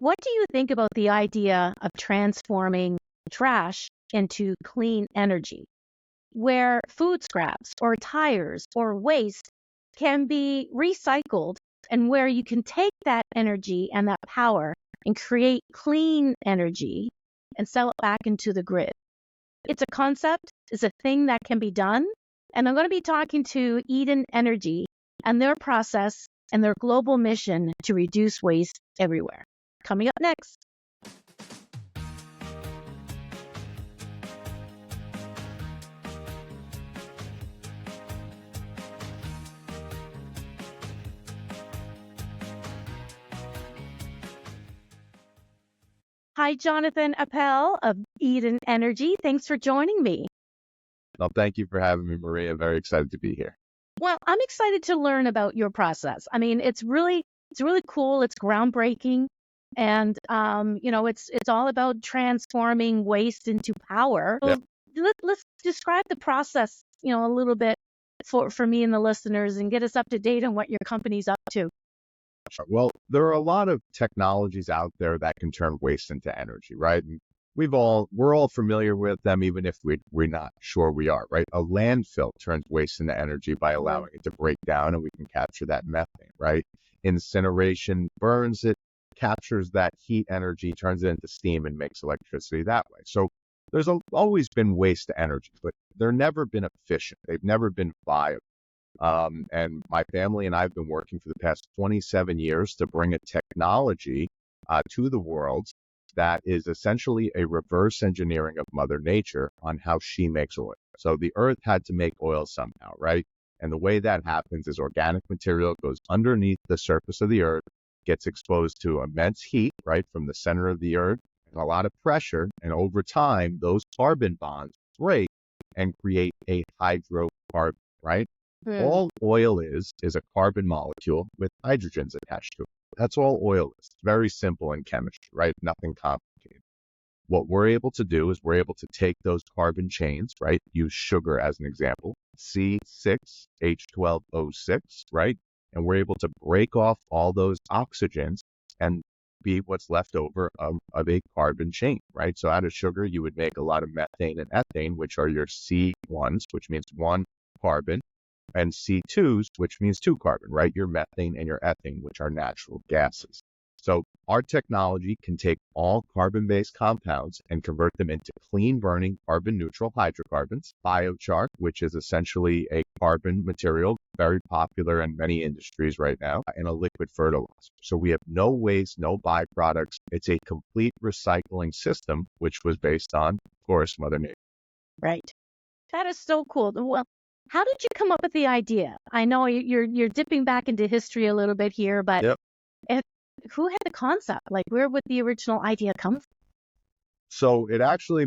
What do you think about the idea of transforming trash into clean energy, where food scraps or tires or waste can be recycled and where you can take that energy and that power and create clean energy and sell it back into the grid? It's a concept, it's a thing that can be done. And I'm going to be talking to Eden Energy and their process and their global mission to reduce waste everywhere. Coming up next. Hi, Jonathan Appel of Eden Energy. Thanks for joining me. Well, thank you for having me, Maria. Very excited to be here. Well, I'm excited to learn about your process. I mean, it's really cool. It's groundbreaking. And, it's all about transforming waste into power. Yeah. So let's describe the process, a little bit for me and the listeners and get us up to date on what your company's up to. Well, there are a lot of technologies out there that can turn waste into energy, right? And we're all familiar with them, even if we're not sure we are, right? A landfill turns waste into energy by allowing it to break down, and we can capture that methane, right? Incineration burns it, captures that heat energy, turns it into steam, and makes electricity that way. So there's always been waste to energy, but they've never been efficient. They've never been viable. And my family and I have been working for the past 27 years to bring a technology to the world that is essentially a reverse engineering of Mother Nature on how she makes oil. So the earth had to make oil somehow, right? And the way that happens is organic material goes underneath the surface of the earth, gets exposed to immense heat, right, from the center of the earth, and a lot of pressure. And over time, those carbon bonds break and create a hydrocarbon, right? All oil is a carbon molecule with hydrogens attached to it. That's all oil is. It's very simple in chemistry, right? Nothing complicated. What we're able to do is we're able to take those carbon chains, right? Use sugar as an example, C6H12O6, right? And we're able to break off all those oxygens and be what's left over of a carbon chain, right? So out of sugar, you would make a lot of methane and ethane, which are your C1s, which means one carbon, and C2s, which means two carbon, right? Your methane and your ethane, which are natural gases. So our technology can take all carbon-based compounds and convert them into clean-burning, carbon-neutral hydrocarbons. Biochar, which is essentially a carbon material, very popular in many industries right now, and a liquid fertilizer. So we have no waste, no byproducts. It's a complete recycling system, which was based on, of course, Mother Nature. Right. That is so cool. Well, how did you come up with the idea? I know you're dipping back into history a little bit here, but Yep. Who had the concept? Like, where would the original idea come from? So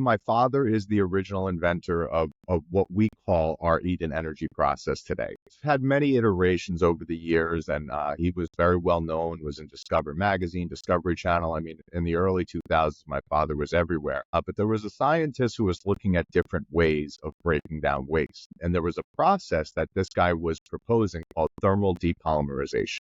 my father is the original inventor of what we call our Eden Energy process today. It's had many iterations over the years, and he was very well known, was in Discover Magazine, Discovery Channel. I mean, in the early 2000s, my father was everywhere. But there was a scientist who was looking at different ways of breaking down waste. And there was a process that this guy was proposing called thermal depolymerization.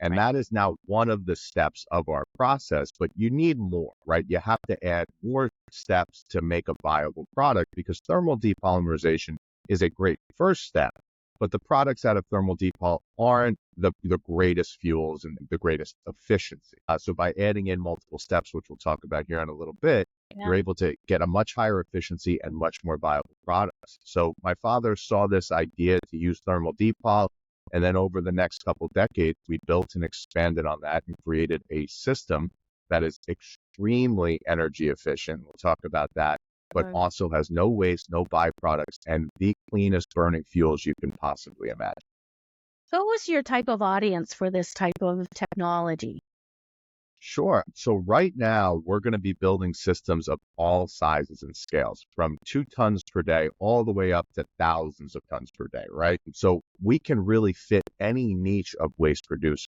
And that is now one of the steps of our process, but you need more, right? You have to add more steps to make a viable product, because thermal depolymerization is a great first step, but the products out of thermal depol aren't the greatest fuels and the greatest efficiency. So by adding in multiple steps, which we'll talk about here in a little bit, you're able to get a much higher efficiency and much more viable products. So my father saw this idea to use thermal depol. And then over the next couple decades, we built and expanded on that and created a system that is extremely energy efficient. We'll talk about that, but also has no waste, no byproducts, and the cleanest burning fuels you can possibly imagine. So who's your type of audience for this type of technology? Sure. So right now, we're going to be building systems of all sizes and scales, from 2 tons per day all the way up to thousands of tons per day, right? So we can really fit any niche of waste producers.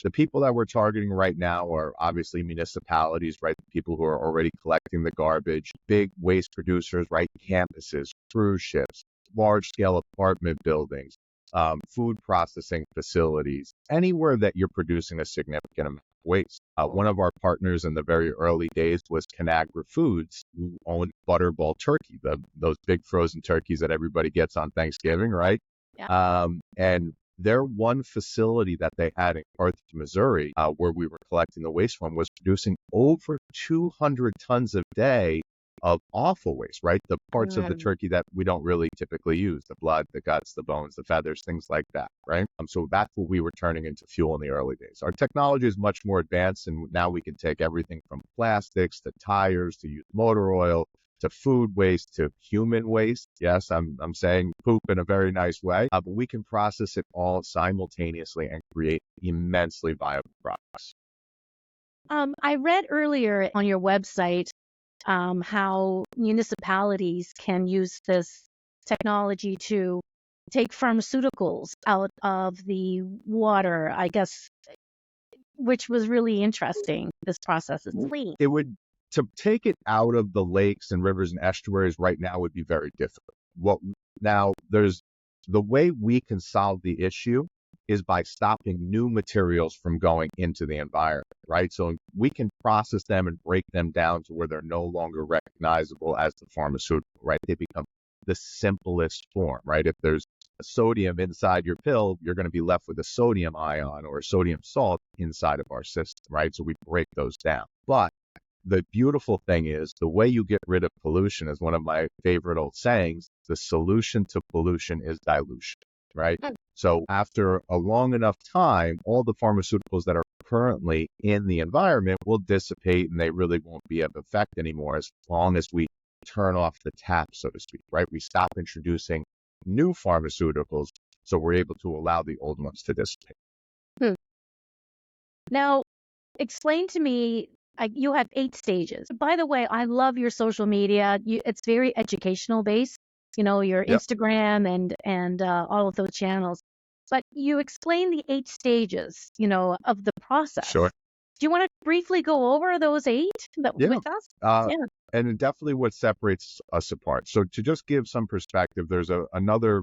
The people that we're targeting right now are obviously municipalities, right? The people who are already collecting the garbage, big waste producers, right? Campuses, cruise ships, large-scale apartment buildings, food processing facilities, anywhere that you're producing a significant amount. waste. One of our partners in the very early days was Conagra Foods, who owned Butterball Turkey, those big frozen turkeys that everybody gets on Thanksgiving, right? Yeah. And their one facility that they had in Carthage, Missouri, where we were collecting the waste from, was producing over 200 tons a day of offal waste, right? The parts of the turkey that we don't really typically use, the blood, the guts, the bones, the feathers, things like that, right? So that's what we were turning into fuel in the early days. Our technology is much more advanced, and now we can take everything from plastics to tires to used motor oil to food waste to human waste. Yes, I'm saying poop in a very nice way, but we can process it all simultaneously and create immensely viable products. I read earlier on your website how municipalities can use this technology to take pharmaceuticals out of the water, I guess, which was really interesting. This process is clean. It would, to take it out of the lakes and rivers and estuaries right now would be very difficult. Now there's the way we can solve the issue is by stopping new materials from going into the environment, right? So we can process them and break them down to where they're no longer recognizable as the pharmaceutical, right? They become the simplest form, right? If there's sodium inside your pill, you're going to be left with a sodium ion or a sodium salt inside of our system, right? So we break those down. But the beautiful thing is the way you get rid of pollution is one of my favorite old sayings. The solution to pollution is dilution, right? So after a long enough time, all the pharmaceuticals that are currently in the environment will dissipate and they really won't be of effect anymore as long as we turn off the tap, so to speak, right? We stop introducing new pharmaceuticals so we're able to allow the old ones to dissipate. Now, explain to me, you have 8 stages. By the way, I love your social media. It's very educational based, your Instagram and all of those channels. But you explain the 8 stages, of the process. Sure. Do you want to briefly go over those 8 with us? And definitely what separates us apart. So to just give some perspective, there's another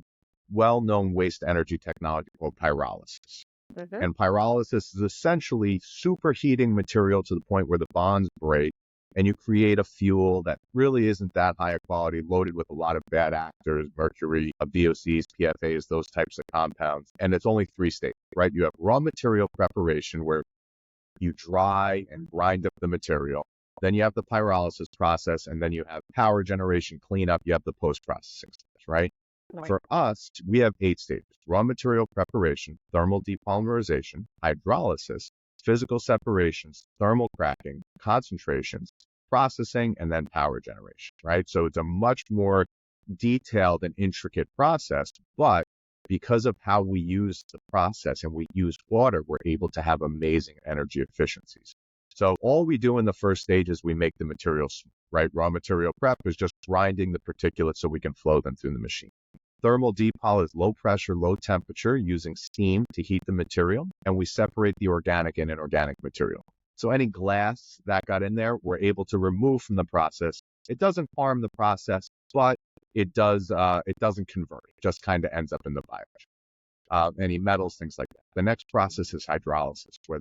well-known waste energy technology called pyrolysis. And pyrolysis is essentially superheating material to the point where the bonds break and you create a fuel that really isn't that high quality, loaded with a lot of bad actors, mercury, VOCs, PFAs, those types of compounds. And it's only 3 stages, right? You have raw material preparation where you dry and grind up the material. Then you have the pyrolysis process, and then you have power generation, cleanup. You have the post-processing stage, right? For us, we have 8 stages: raw material preparation, thermal depolymerization, hydrolysis, physical separations, thermal cracking, concentrations, processing, and then power generation, right? So it's a much more detailed and intricate process, but because of how we use the process and we use water, we're able to have amazing energy efficiencies. So all we do in the first stage is we make the materials, right? Raw material prep is just grinding the particulates so we can flow them through the machine. Thermal depol is low pressure, low temperature, using steam to heat the material, and we separate the organic and inorganic material. So any glass that got in there, we're able to remove from the process. It doesn't harm the process, but it doesn't convert. It just kind of ends up in the biochar. Any metals, things like that. The next process is hydrolysis, where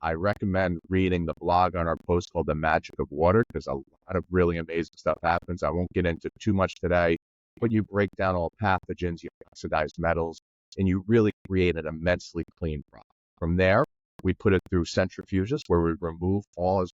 I recommend reading the blog on our post called The Magic of Water, because a lot of really amazing stuff happens. I won't get into too much today, but you break down all pathogens, you oxidize metals, and you really create an immensely clean product. From there, we put it through centrifuges where we remove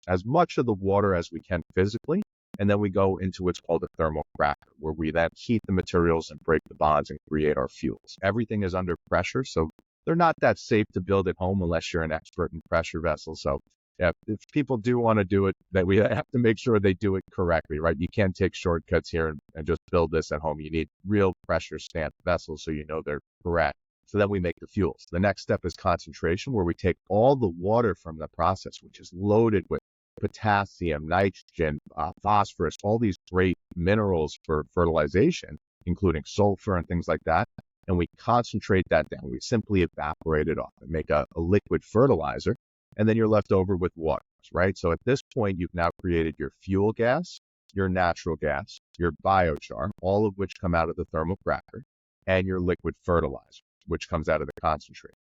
as much of the water as we can physically, and then we go into what's called a thermal cracker, where we then heat the materials and break the bonds and create our fuels. Everything is under pressure, so they're not that safe to build at home unless you're an expert in pressure vessels. So yeah, if people do want to do it, that we have to make sure they do it correctly, right? You can't take shortcuts here and just build this at home. You need real pressure stamped vessels so you know they're correct. So then we make the fuels. The next step is concentration, where we take all the water from the process, which is loaded with potassium, nitrogen, phosphorus, all these great minerals for fertilization, including sulfur and things like that. And we concentrate that down. We simply evaporate it off and make a liquid fertilizer. And then you're left over with water, right? So at this point, you've now created your fuel gas, your natural gas, your biochar, all of which come out of the thermal cracker, and your liquid fertilizer, which comes out of the concentrate.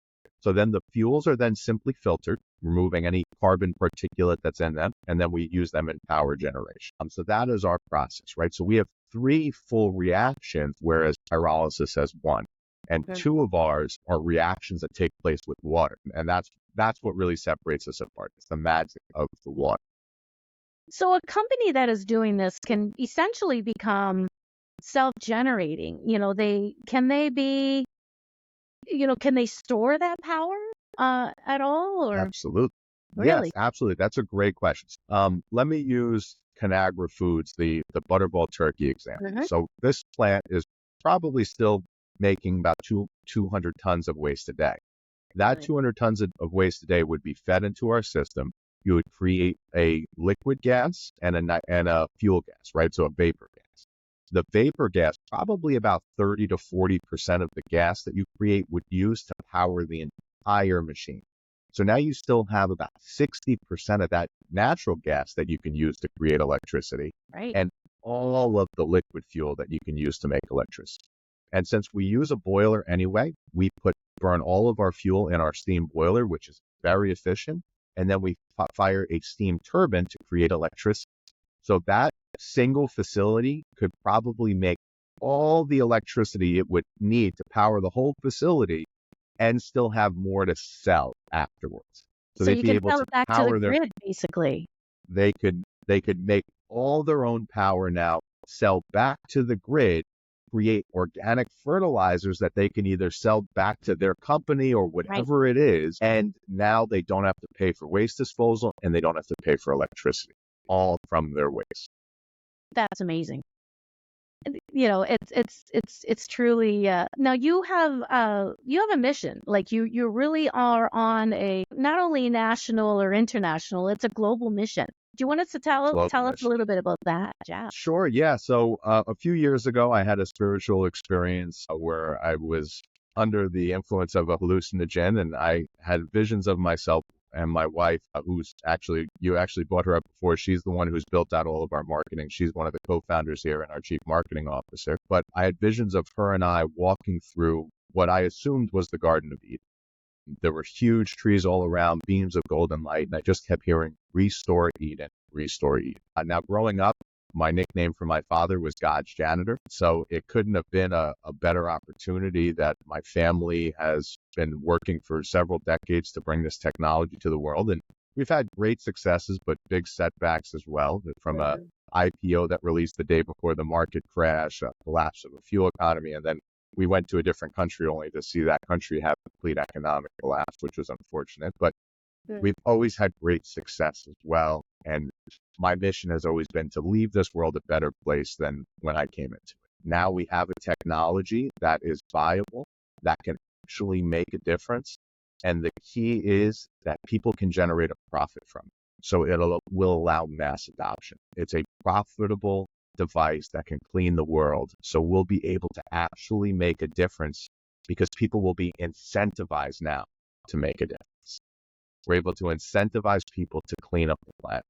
So then the fuels are then simply filtered, removing any carbon particulate that's in them, and then we use them in power generation. So that is our process, right? So we have 3 full reactions, whereas pyrolysis has 1. And 2 of ours are reactions that take place with water. And that's what really separates us apart. It's the magic of the water. So a company that is doing this can essentially become self-generating. Can they store that power at all, or Absolutely. really? Yes, absolutely. That's a great question. Let me use Conagra Foods, the Butterball turkey example. Mhm. So this plant is probably still making about 200 tons of waste a day. That Right. 200 tons of waste a day would be fed into our system. You would create a liquid gas and a fuel gas, right? So a vapor gas. The vapor gas, probably about 30 to 40% of the gas that you create would use to power the entire machine. So now you still have about 60% of that natural gas that you can use to create electricity, Right. and all of the liquid fuel that you can use to make electricity. And since we use a boiler anyway, we burn all of our fuel in our steam boiler, which is very efficient, and then we fire a steam turbine to create electricity. So that single facility could probably make all the electricity it would need to power the whole facility and still have more to sell afterwards. So So they'd you be can able sell to it back to the power grid, basically. they could make all their own power now, sell back to the grid, create organic fertilizers that they can either sell back to their company or Right. whatever it is. And now they don't have to pay for waste disposal and they don't have to pay for electricity, all from their waste. That's amazing. It's truly. Now you have a mission. Like you really are on a not only national or international. It's a global mission. Do you want us to Global tell us a mission. little bit about that? Yeah. Sure, yeah. So a few years ago, I had a spiritual experience where I was under the influence of a hallucinogen, and I had visions of myself and my wife, you actually brought her up before. She's the one who's built out all of our marketing. She's one of the co-founders here and our chief marketing officer. But I had visions of her and I walking through what I assumed was the Garden of Eden. There were huge trees all around, beams of golden light, and I just kept hearing, "Restore Eden, restore Eden." Now, growing up, my nickname for my father was God's janitor, so it couldn't have been a better opportunity that my family has been working for several decades to bring this technology to the world. And we've had great successes, but big setbacks as well, from a IPO that released the day before the market crash, a collapse of a fuel economy, and then we went to a different country only to see that country have a complete economic collapse, which was unfortunate. But we've always had great success as well. And my mission has always been to leave this world a better place than when I came into it. Now we have a technology that is viable, that can actually make a difference. And the key is that people can generate a profit from it. So will allow mass adoption. It's a profitable device that can clean the world. So we'll be able to actually make a difference because people will be incentivized now to make a difference. We're able to incentivize people to clean up the planet,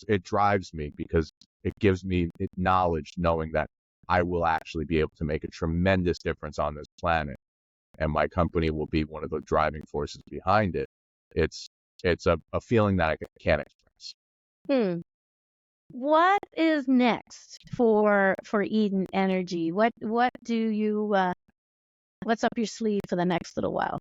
it drives me because it gives me knowledge knowing that I will actually be able to make a tremendous difference on this planet. And my company will be one of the driving forces behind it. It's a feeling that I can't express. What is next for Eden Energy? What do you what's up your sleeve for the next little while?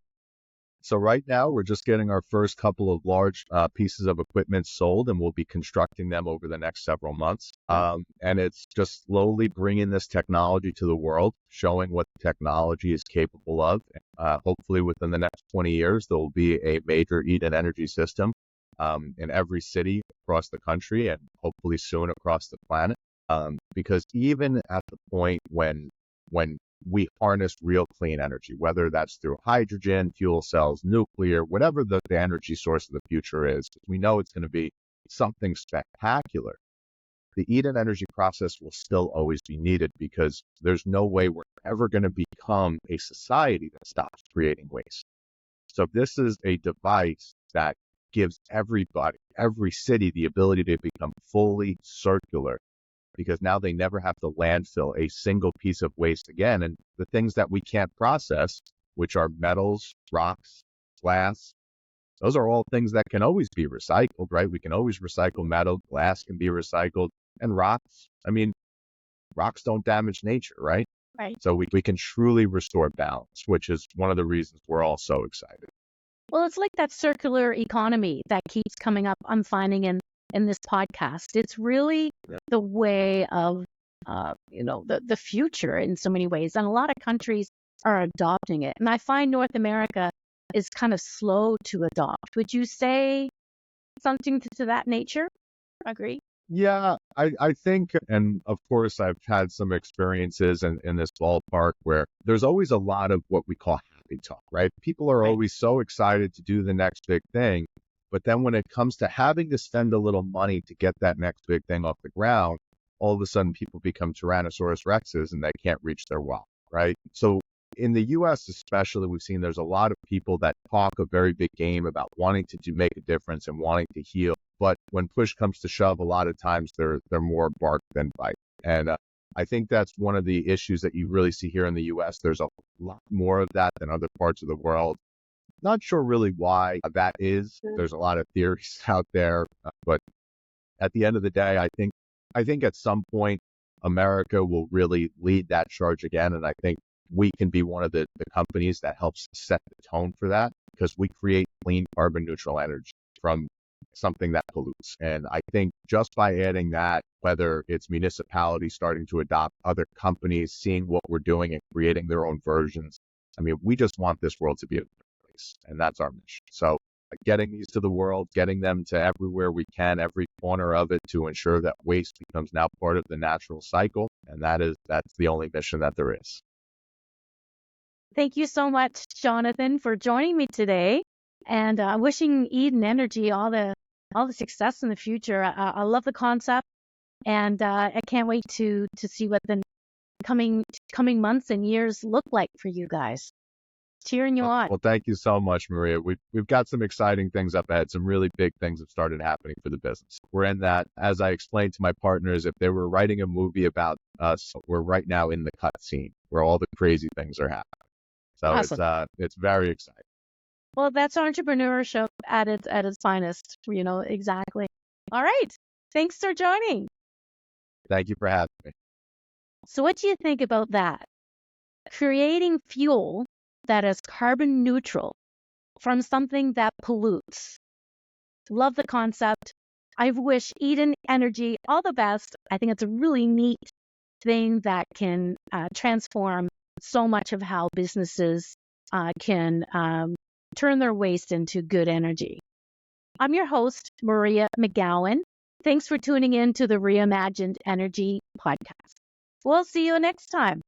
So right now, we're just getting our first couple of large pieces of equipment sold, and we'll be constructing them over the next several months. And it's just slowly bringing this technology to the world, showing what the technology is capable of. Hopefully, within the next 20 years, there will be a major Eden energy system in every city across the country, and hopefully soon across the planet. Because even at the point when we harness real clean energy, whether that's through hydrogen, fuel cells, nuclear, whatever the energy source of the future is, we know it's going to be something spectacular. The Eden energy process will still always be needed because there's no way we're ever going to become a society that stops creating waste. So this is a device that gives everybody, every city, the ability to become fully circular, because now they never have to landfill a single piece of waste again. And the things that we can't process, which are metals, rocks, glass. Those are all things that can always be recycled, right? We can always recycle metal, glass can be recycled, and rocks. I mean, rocks don't damage nature, right? Right. So we can truly restore balance, which is one of the reasons we're all so excited. Well, it's like that circular economy that keeps coming up, I'm finding in this podcast. It's really the way of, the future in so many ways. And a lot of countries are adopting it. And I find North America is kind of slow to adopt. Would you say something to that nature? Agree? Yeah, I think, and of course, I've had some experiences in this ballpark where there's always a lot of what we call happy talk, right? People are Right. always so excited to do the next big thing. But then when it comes to having to spend a little money to get that next big thing off the ground, all of a sudden people become Tyrannosaurus Rexes and they can't reach their wealth, right? So in the US especially, we've seen there's a lot of people that talk a very big game about wanting to make a difference and wanting to heal. But when push comes to shove, a lot of times they're more bark than bite. And I think that's one of the issues that you really see here in the US. There's a lot more of that than other parts of the world. Not sure really why that is. There's a lot of theories out there, but at the end of the day, I think at some point America will really lead that charge again, and I think we can be one of the companies that helps set the tone for that because we create clean carbon neutral energy from something that pollutes. And I think just by adding that, whether it's municipalities starting to adopt, other companies seeing what we're doing and creating their own versions, I mean, we just want this world to be a better place, and that's our mission. So getting these to the world, getting them to everywhere we can, every corner of it, to ensure that waste becomes now part of the natural cycle, and that's the only mission that there is. Thank you so much, Jonathan, for joining me today, and wishing Eden Energy all the success in the future. I love the concept, and I can't wait to see what the coming months and years look like for you guys. Cheering you on. Well, thank you so much, Maria. We've got some exciting things up ahead. Some really big things have started happening for the business. We're in that, as I explained to my partners, if they were writing a movie about us, we're right now in the cut scene where all the crazy things are happening. So Awesome. it's very exciting. Well, that's entrepreneurship at its finest, exactly. All right. Thanks for joining. Thank you for having me. So what do you think about that? Creating fuel that is carbon neutral from something that pollutes. Love the concept. I wish Eden Energy all the best. I think it's a really neat thing that can transform so much of how businesses can turn their waste into good energy. I'm your host, Maria McGowan. Thanks for tuning in to the Reimagined Energy podcast. We'll see you next time.